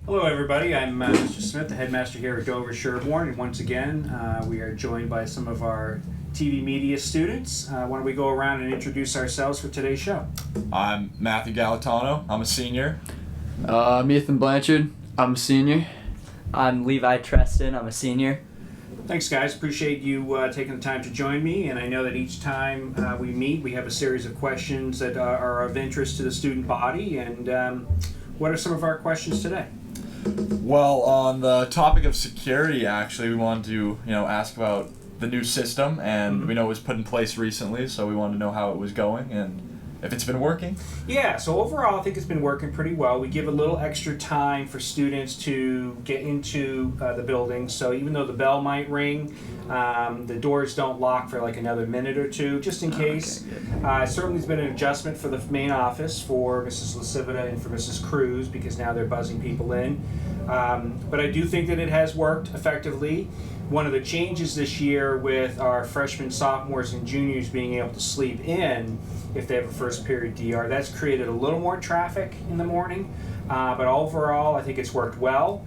Hello everybody, I'm Mr. Smith, the headmaster here at Dover Sherborne, and once again we are joined by some of our TV media students. Why don't we go around and introduce ourselves for today's show? I'm Matthew Galatano, I'm a senior. I'm Ethan Blanchard, I'm a senior. I'm Levi Treston, I'm a senior. Thanks guys, appreciate you taking the time to join me, and I know that each time we meet we have a series of questions that are of interest to the student body, and what are some of our questions today? Well, on the topic of security, actually, we wanted to, ask about the new system, and we know it was put in place recently, so we wanted to know how it was going and if it's been working. Yeah, so overall I think it's been working pretty well. We give a little extra time for students to get into the building, so even though the bell might ring, the doors don't lock for like another minute or two, just in case. Okay, Certainly there's been an adjustment for the main office for Mrs. LaCivita and for Mrs. Cruz, because now they're buzzing people in. But I do think that it has worked effectively. One of the changes this year with our freshmen, sophomores, and juniors being able to sleep in if they have a first period DR, that's created a little more traffic in the morning. But overall, I think it's worked well.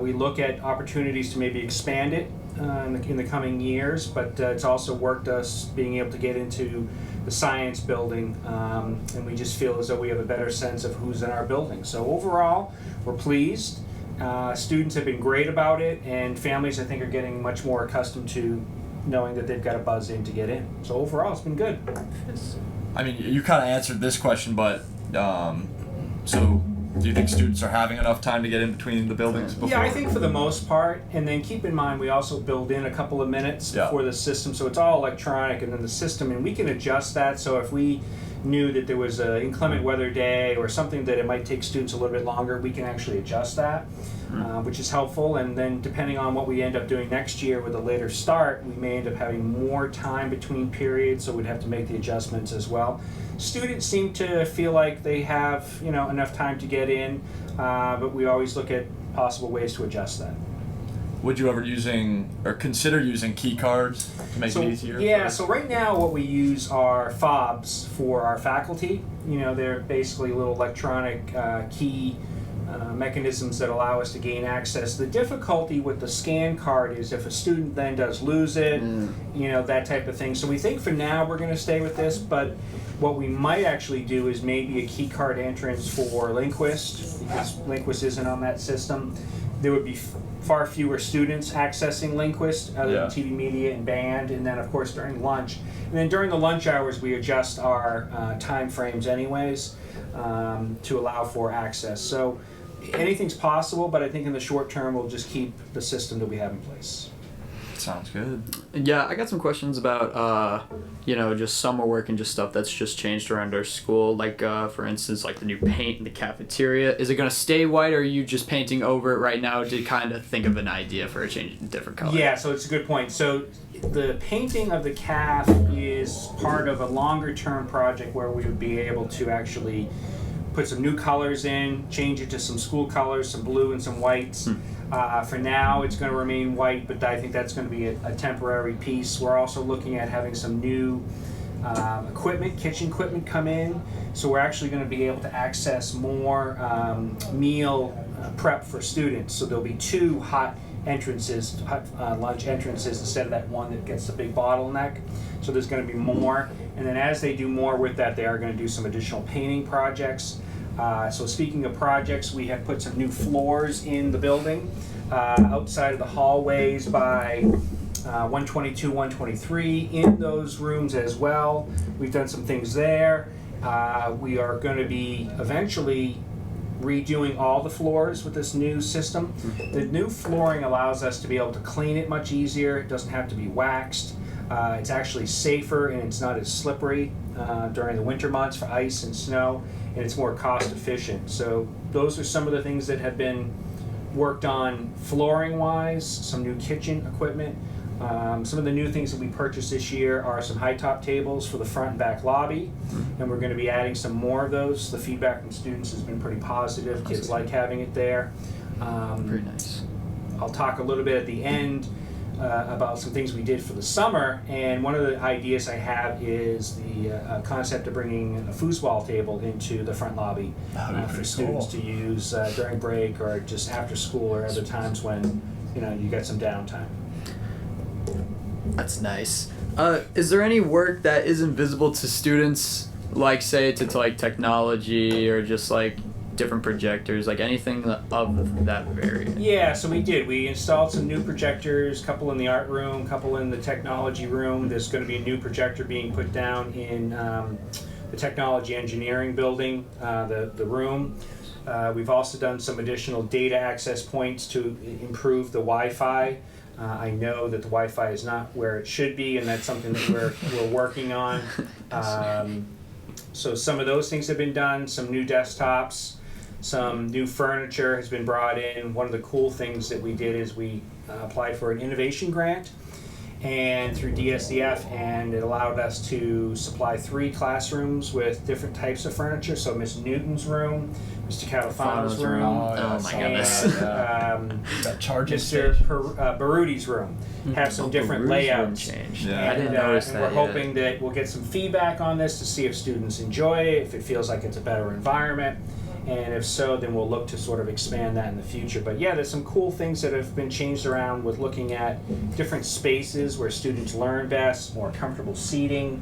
We look at opportunities to maybe expand it in the coming years, but it's also worked us being able to get into the science building, and we just feel as though we have a better sense of who's in our building. So overall, we're pleased. Students have been great about it, and families, I think, are getting much more accustomed to knowing that they've got to buzz in to get in. So overall, it's been good. I mean, you kind of answered this question, but so do you think students are having enough time to get in between the buildings before? Yeah, I think for the most part, and then keep in mind we also build in a couple of minutes for the system, so it's all electronic, and then the system, and we can adjust that. So if we knew that there was an inclement weather day or something that it might take students a little bit longer, we can actually adjust that, which is helpful. And then depending on what we end up doing next year with a later start, we may end up having more time between periods, so we'd have to make the adjustments as well. Students seem to feel like they have enough time to get in, but we always look at possible ways to adjust that. Would you ever consider using key cards to make it easier? Yeah, so right now what we use are fobs for our faculty. They're basically little electronic key mechanisms that allow us to gain access. The difficulty with the scan card is if a student then does lose it, that type of thing. So we think for now we're going to stay with this, but what we might actually do is maybe a key card entrance for Linguist, because Linguist isn't on that system. There would be far fewer students accessing Linguist other than TV media and band, and then of course during lunch. And then during the lunch hours we adjust our time frames anyways to allow for access. So anything's possible, but I think in the short term we'll just keep the system that we have in place. Sounds good. Yeah, I got some questions about, just summer work and just stuff that's just changed around our school. Like, for instance, like the new paint in the cafeteria. Is it going to stay white, or are you just painting over it right now to kind of think of an idea for a change in different color? Yeah, so it's a good point. So the painting of the caf is part of a longer term project where we would be able to actually put some new colors in, change it to some school colors, some blue and some whites. For now, it's going to remain white, but I think that's going to be a temporary piece. We're also looking at having some new kitchen equipment come in, so we're actually going to be able to access more meal prep for students. So there'll be two hot lunch entrances instead of that one that gets the big bottleneck. So there's going to be more, and then as they do more with that, they are going to do some additional painting projects. So speaking of projects, we have put some new floors in the building outside of the hallways by 122, 123 in those rooms as well. We've done some things there. We are going to be eventually redoing all the floors with this new system. The new flooring allows us to be able to clean it much easier. It doesn't have to be waxed. It's actually safer, and it's not as slippery during the winter months for ice and snow, and it's more cost efficient. So those are some of the things that have been worked on flooring wise, some new kitchen equipment. Some of the new things that we purchased this year are some high top tables for the front and back lobby, and we're going to be adding some more of those. The feedback from students has been pretty positive. Kids like having it there. Very nice. I'll talk a little bit at the end about some things we did for the summer, and one of the ideas I have is the concept of bringing a foosball table into the front lobby for students to use during break or just after school or other times when you get some downtime. That's nice. Is there any work that isn't visible to students, like say to like technology or just like different projectors, like anything of that variant? Yeah, so we did. We installed some new projectors, couple in the art room, couple in the technology room. There's going to be a new projector being put down in the technology engineering building, the room. We've also done some additional data access points to improve the Wi-Fi. I know that the Wi-Fi is not where it should be, and that's something that we're working on. So some of those things have been done, some new desktops, some new furniture has been brought in. One of the cool things that we did is we applied for an innovation grant and through DSCF, and it allowed us to supply 3 classrooms with different types of furniture. So Miss Newton's room, Mr. Califano's room, Oh my goodness. That charges Mr. Baruti's room have some different layouts. Changed. Yeah. I didn't notice and that. we're hoping that we'll get some feedback on this to see if students enjoy it, if it feels like it's a better environment. And if so, then we'll look to sort of expand that in the future. But yeah, there's some cool things that have been changed around with looking at different spaces where students learn best, more comfortable seating.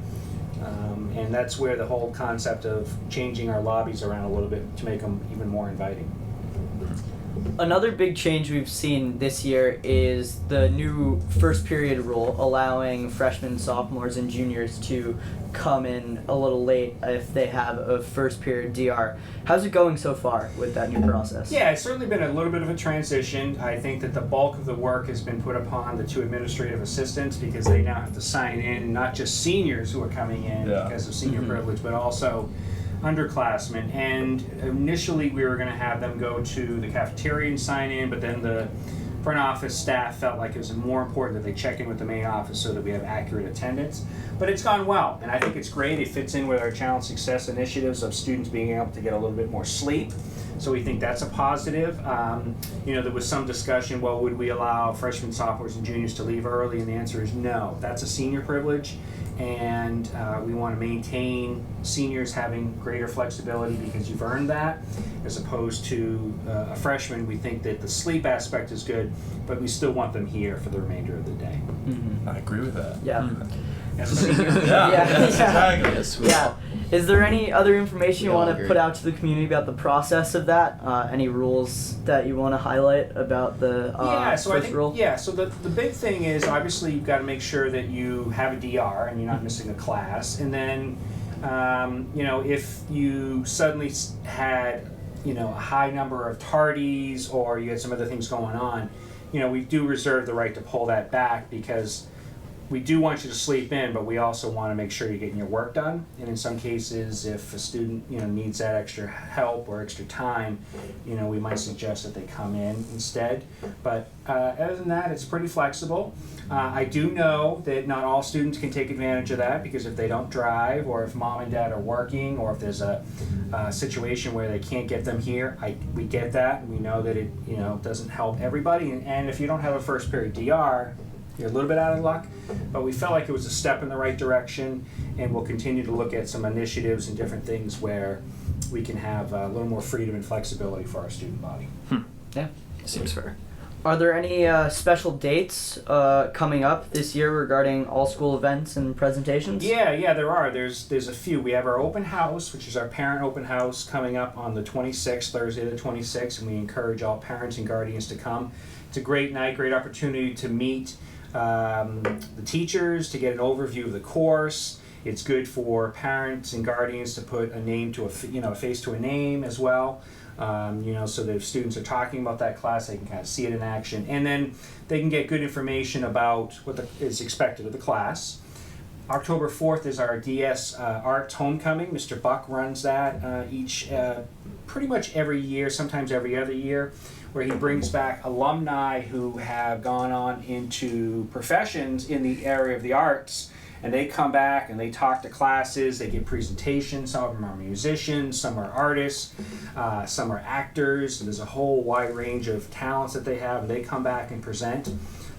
And that's where the whole concept of changing our lobbies around a little bit to make them even more inviting. Another big change we've seen this year is the new first period rule, allowing freshmen, sophomores, and juniors to come in a little late if they have a first period DR. How's it going so far with that new process? Yeah, it's certainly been a little bit of a transition. I think that the bulk of the work has been put upon the 2 administrative assistants because they now have to sign in not just seniors who are coming in because of senior privilege, but also underclassmen. And initially we were going to have them go to the cafeteria and sign in, but then the front office staff felt like it was more important that they check in with the main office so that we have accurate attendance. But it's gone well, and I think it's great. It fits in with our child success initiatives of students being able to get a little bit more sleep. So we think that's a positive. There was some discussion, well, would we allow freshmen, sophomores, and juniors to leave early? And the answer is no. That's a senior privilege, and we want to maintain seniors having greater flexibility because you've earned that, as opposed to a freshman. We think that the sleep aspect is good, but we still want them here for the remainder of the day. I agree with that. Yeah. As a senior, Exactly. Yes, Yeah. Is there any other information you We all want to agree. put out to the community about the process of that? Any rules that you want to highlight about the so I first think, rule? so the big thing is obviously you've got to make sure that you have a DR and you're not missing a class. And then, if you suddenly had, a high number of tardies or you had some other things going on, we do reserve the right to pull that back because we do want you to sleep in, but we also want to make sure you're getting your work done. And in some cases, if a student, needs that extra help or extra time, we might suggest that they come in instead. But other than that, it's pretty flexible. I do know that not all students can take advantage of that because if they don't drive or if mom and dad are working or if there's a situation where they can't get them here, we get that. We know that it, doesn't help everybody. And if you don't have a first period DR, you're a little bit out of luck, but we felt like it was a step in the right direction, and we'll continue to look at some initiatives and different things where we can have a little more freedom and flexibility for our student body. Yeah. Seems fair. Are there any special dates coming up this year regarding all school events and presentations? Yeah, there are. There's a few. We have our open house, which is our parent open house, coming up on the 26th, Thursday the 26th, and we encourage all parents and guardians to come. It's a great night, great opportunity to meet the teachers, to get an overview of the course. It's good for parents and guardians to put a name to a face to a name as well. So that if students are talking about that class, they can kind of see it in action, and then they can get good information about what is expected of the class. October 4th is our DS Arts Homecoming. Mr. Buck runs that pretty much every year, sometimes every other year, where he brings back alumni who have gone on into professions in the area of the arts, and they come back and they talk to classes, they give presentations. Some of them are musicians, some are artists, some are actors. There's a whole wide range of talents that they have, and they come back and present.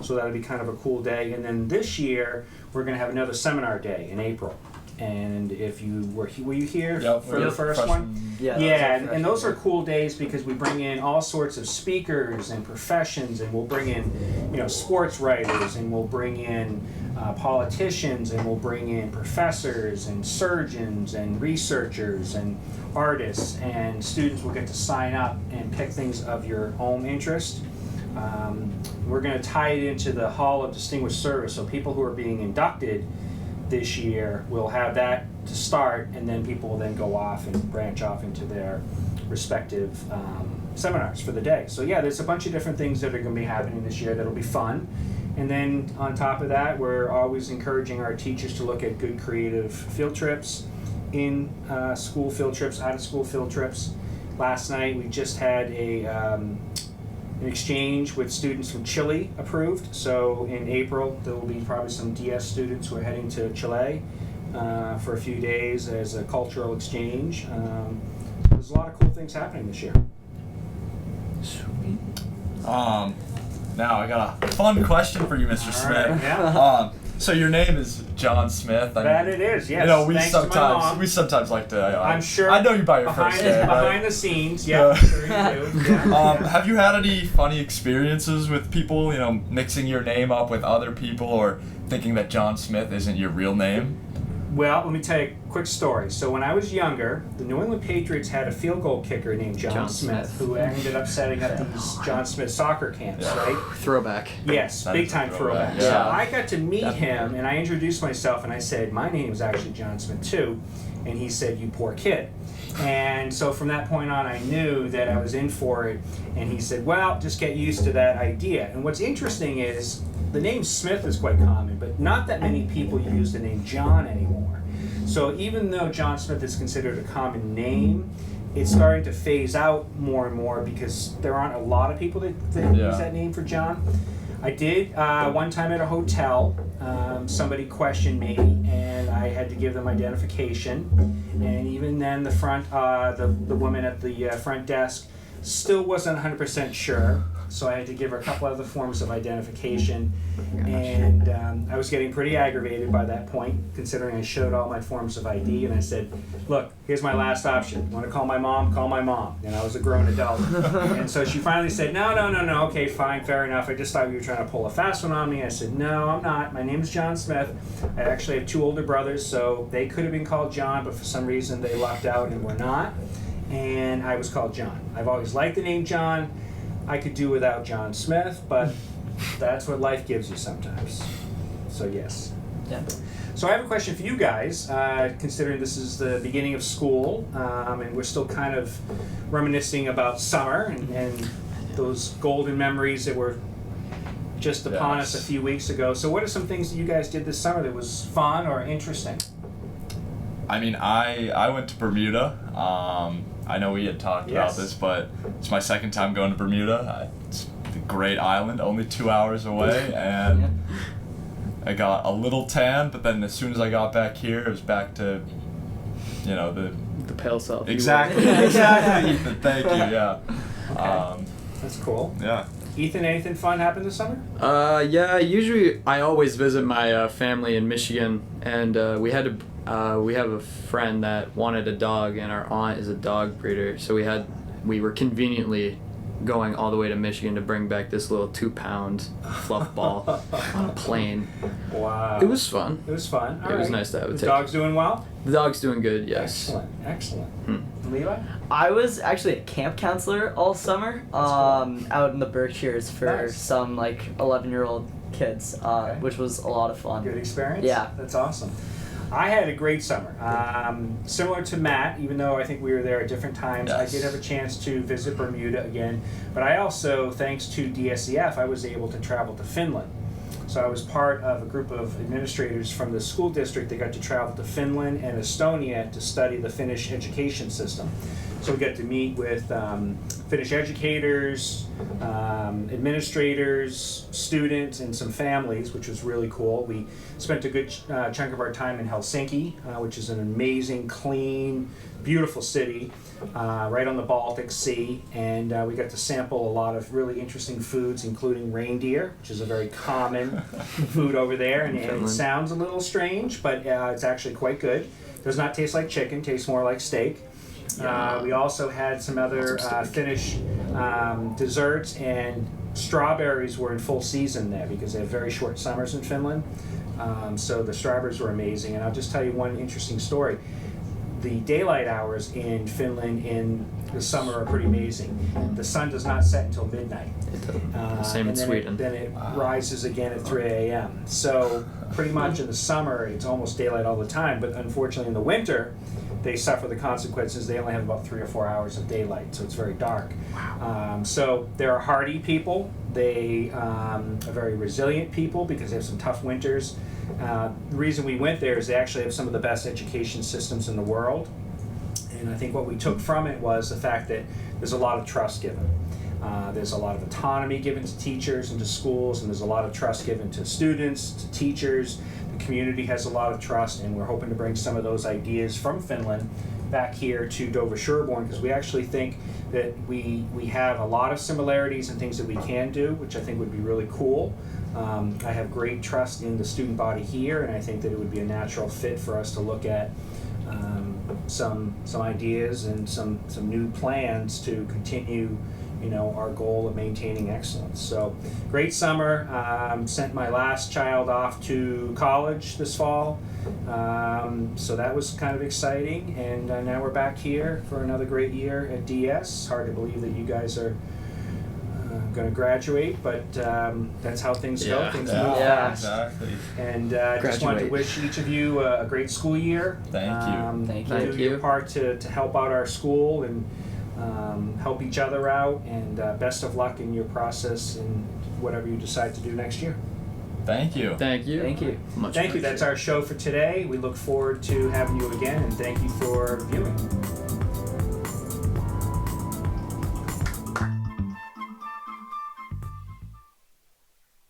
So that'll be kind of a cool day. And then this year, we're going to have another seminar day in April. And if you were you here for the first one? Yeah, and those are cool days because we bring in all sorts of speakers and professions, and we'll bring in, sports writers, and we'll bring in politicians, and we'll bring in professors and surgeons and researchers and artists, and students will get to sign up and pick things of your own interest. We're going to tie it into the Hall of Distinguished Service, so people who are being inducted this year will have that to start, and then people will then go off and branch off into their respective seminars for the day. So yeah, there's a bunch of different things that are going to be happening this year that'll be fun. And then on top of that, we're always encouraging our teachers to look at good creative field trips, in school field trips, out of school field trips. Last night we just had an exchange with students from Chile approved. So in April there will be probably some DS students who are heading to Chile for a few days as a cultural exchange. There's a lot of cool things happening this year. Sweet. Now I got a fun question for you, Mr. Smith. Right, yeah. So your name is John Smith. That it is, yes. we Thanks to my mom. sometimes like to. I'm sure. I know you by your first name, right? Behind the scenes, yeah. Sure you do. Yeah. Have you had any funny experiences with people, mixing your name up with other people, or thinking that John Smith isn't your real name? Well, let me tell you a quick story. So when I was younger, the New England Patriots had a field goal kicker named John Smith, who ended up setting up these John Smith soccer camps, right? Throwback. Yes, That big is a time throwback. throwback, So yeah. I got to meet him, and I introduced myself, and I said, my name is actually John Smith too. And he said, you poor kid. And so from that point on, I knew that I was in for it. And he said, well, just get used to that idea. And what's interesting is the name Smith is quite common, but not that many people use the name John anymore. So even though John Smith is considered a common name, it's starting to phase out more and more because there aren't a lot of people that use that name for John. I did one time at a hotel. Somebody questioned me, and I had to give them identification. And even then, the woman at the front desk still wasn't 100% sure. So I had to give her a couple other forms of identification, and I was getting pretty aggravated by that point, considering I showed all my forms of ID, and I said, look, here's my last option. You want to call my mom? Call my mom. And I was a grown adult. And so she finally said, no, okay, fine, fair enough. I just thought you were trying to pull a fast one on me. I said, no, I'm not. My name is John Smith. I actually have 2 older brothers, so they could have been called John, but for some reason they lucked out and were not. And I was called John. I've always liked the name John. I could do without John Smith, but that's what life gives you sometimes. So yes. Yeah. So I have a question for you guys, considering this is the beginning of school, and we're still kind of reminiscing about summer and those golden memories that were just upon us a few weeks ago. So what are some things that you guys did this summer that was fun or interesting? I mean, I went to Bermuda. I know we had talked about this, but it's my second time going to Bermuda. It's a great island, only 2 hours away, and I got a little tan, but then as soon as I got back here, it was back to, the pale self. Exactly, Ethan, thank you, yeah. Okay. That's cool. Yeah. Ethan, anything fun happened this summer? Yeah, usually I always visit my family in Michigan, and we have a friend that wanted a dog, and our aunt is a dog breeder, so we were conveniently going all the way to Michigan to bring back this little 2-pound fluff ball on a plane. Wow. It was fun. It was fun. It was nice to have a The dog's doing well? The dog's doing good, yes. Excellent. Levi? I was actually a camp counselor all summer, out in the Berkshires for some 11-year-old kids, which was a lot of fun. Good experience? Yeah. That's awesome. I had a great summer. Similar to Matt, even though I think we were there at different times, I did have a chance to visit Bermuda again. But I also, thanks to DSCF, I was able to travel to Finland. So I was part of a group of administrators from the school district that got to travel to Finland and Estonia to study the Finnish education system. So we got to meet with Finnish educators, administrators, students, and some families, which was really cool. We spent a good chunk of our time in Helsinki, which is an amazing, clean, beautiful city right on the Baltic Sea, and we got to sample a lot of really interesting foods, including reindeer, which is a very common food over there, and it sounds a little strange, but it's actually quite good. Does not taste like chicken, tastes more like steak. We also had some other Finnish desserts, and strawberries were in full season there because they have very short summers in Finland. So the strawberries were amazing, and I'll just tell you one interesting story. The daylight hours in Finland in the summer are pretty amazing. The sun does not set until midnight. Same in Sweden. Then it rises again at 3 a.m. So pretty much in the summer, it's almost daylight all the time. But unfortunately, in the winter, they suffer the consequences. They only have about 3 or 4 hours of daylight, so it's very dark. Wow. So they're a hardy people. They are very resilient people because they have some tough winters. The reason we went there is they actually have some of the best education systems in the world. And I think what we took from it was the fact that there's a lot of trust given. There's a lot of autonomy given to teachers and to schools, and there's a lot of trust given to students, to teachers. The community has a lot of trust, and we're hoping to bring some of those ideas from Finland back here to Dover-Sherborne, because we actually think that we have a lot of similarities and things that we can do, which I think would be really cool. I have great trust in the student body here, and I think that it would be a natural fit for us to look at some ideas and some new plans to continue, our goal of maintaining excellence. So, great summer. Sent my last child off to college this fall, so that was kind of exciting. And now we're back here for another great year at DS. Hard to believe that you guys are going to graduate, but that's how things go. Things move fast. Exactly. And just wanted to wish each of you a great school year. Thank you. Thank Do your part to help out our school and help each other out, and best of luck in your process and whatever you decide to do next year. Thank you. Thank you. Thank you. Much Thank you. That's our show for today. We look forward to having you again, and thank you for viewing.